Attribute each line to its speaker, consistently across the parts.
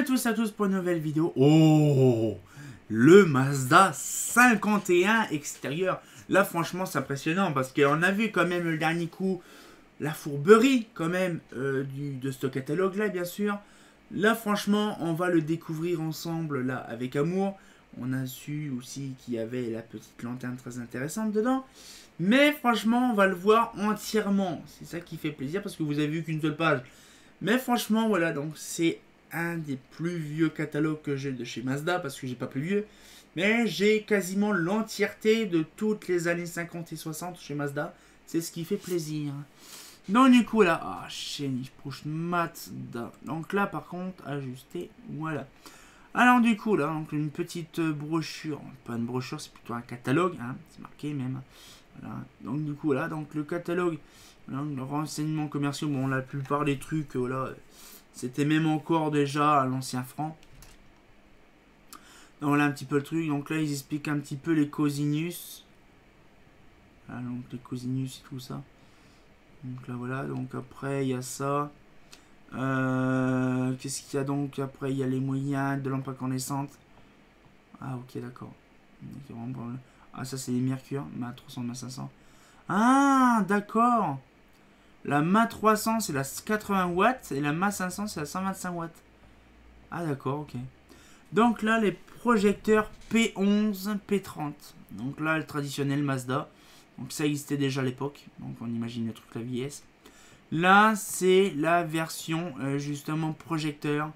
Speaker 1: tous à tous pour une nouvelle vidéo. Oh, le Mazda 51 extérieur. Là franchement c'est impressionnant parce qu'on a vu quand même le dernier coup la fourberie quand même de ce catalogue là bien sûr. Là franchement on va le découvrir ensemble là avec amour. On a su aussi qu'il y avait la petite lanterne très intéressante dedans. Mais franchement on va le voir entièrement. C'est ça qui fait plaisir parce que vous avez vu qu'une seule page. Mais franchement voilà, donc c'est un des plus vieux catalogues que j'ai de chez Mazda, parce que j'ai pas plus vieux, mais j'ai quasiment l'entièreté de toutes les années 50 et 60 chez Mazda, c'est ce qui fait plaisir. Donc du coup là, chez push Mazda, donc là par contre, ajuster, voilà. Alors du coup là, donc une petite brochure, pas une brochure, c'est plutôt un catalogue, hein, c'est marqué même. Voilà. Donc du coup là, donc le catalogue, le renseignements commerciaux, bon la plupart des trucs, voilà, c'était même encore déjà à l'ancien franc. Donc voilà un petit peu le truc. Donc là ils expliquent un petit peu les cosinus. Voilà, donc les cosinus et tout ça. Donc là voilà, donc après il y a ça. Qu'est-ce qu'il y a donc après? Il y a les moyens de lampe incandescente. Ah ok d'accord. Ah ça c'est les mercures, MA 300, MA 500. Ah d'accord. La MA 300 c'est la 80 watts et la MA 500 c'est la 125 watts. Ah d'accord, ok. Donc là les projecteurs P11, P30. Donc là le traditionnel Mazda. Donc ça existait déjà à l'époque. Donc on imagine le truc la vieillesse. Là c'est la version justement projecteur.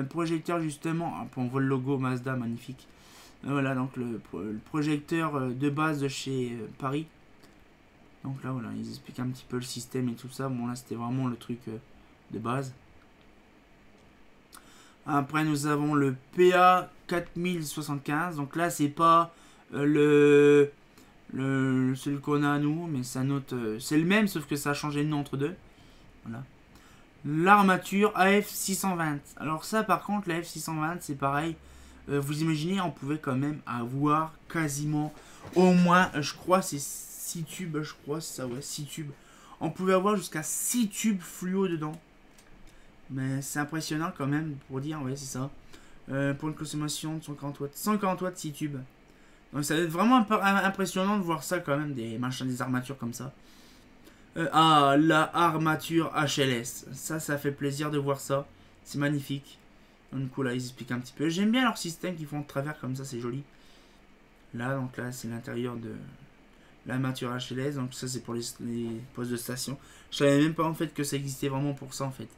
Speaker 1: Projecteur justement. On voit le logo Mazda magnifique. Voilà donc le projecteur de base de chez Paris. Donc là voilà, ils expliquent un petit peu le système et tout ça. Bon là c'était vraiment le truc de base. Après nous avons le PA 4075. Donc là c'est pas celui qu'on a à nous, mais c'est un autre. C'est le même sauf que ça a changé de nom entre deux. Voilà. L'armature AF 620. Alors ça par contre la F 620 c'est pareil. Vous imaginez on pouvait quand même avoir quasiment au moins je crois c'est 6 tubes, je crois, c'est ça, ouais, 6 tubes. On pouvait avoir jusqu'à 6 tubes fluo dedans. Mais c'est impressionnant quand même pour dire, ouais, c'est ça. Pour une consommation de 140 watts. 140 watts, 6 tubes. Donc ça va être vraiment impressionnant de voir ça quand même, des machins, des armatures comme ça. La armature HLS. Ça fait plaisir de voir ça. C'est magnifique. Donc du coup là, ils expliquent un petit peu. J'aime bien leur système qu'ils font de travers comme ça, c'est joli. Là, donc là, c'est l'intérieur de l'armature HLS, donc ça c'est pour les postes de station. Je savais même pas en fait que ça existait vraiment pour ça en fait.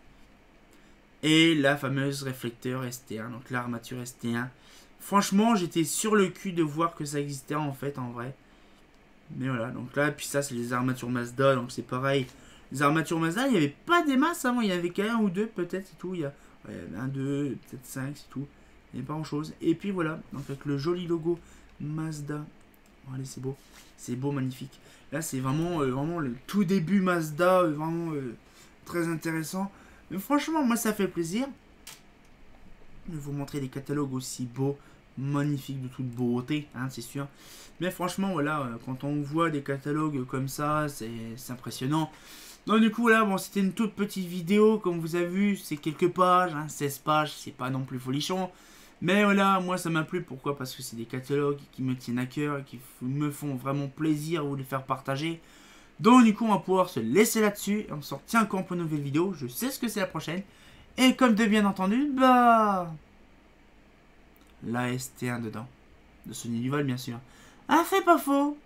Speaker 1: Et la fameuse réflecteur ST1, donc l'armature ST1. Franchement j'étais sur le cul de voir que ça existait en fait en vrai. Mais voilà, donc là, puis ça c'est les armatures Mazda, donc c'est pareil. Les armatures Mazda, il n'y avait pas des masses avant, il y avait qu'un ou deux peut-être c'est tout. Il y a un, deux, peut-être 5 c'est tout. Il n'y avait pas grand chose. Et puis voilà, donc avec le joli logo Mazda. Allez, c'est beau, magnifique. Là, c'est vraiment, vraiment le tout début Mazda, vraiment très intéressant. Mais franchement, moi, ça fait plaisir de vous montrer des catalogues aussi beaux, magnifiques, de toute beauté, hein, c'est sûr. Mais franchement, voilà, quand on voit des catalogues comme ça, c'est impressionnant. Donc du coup, là, bon, c'était une toute petite vidéo, comme vous avez vu, c'est quelques pages, hein, 16 pages, c'est pas non plus folichon. Mais voilà, moi ça m'a plu, pourquoi? Parce que c'est des catalogues qui me tiennent à cœur et qui me font vraiment plaisir de vous les faire partager. Donc du coup on va pouvoir se laisser là-dessus et on se retient encore pour une nouvelle vidéo, je sais ce que c'est la prochaine. Et comme de bien entendu, bah... la ST1 dedans, de Sony Duval bien sûr. Ah, fait pas faux.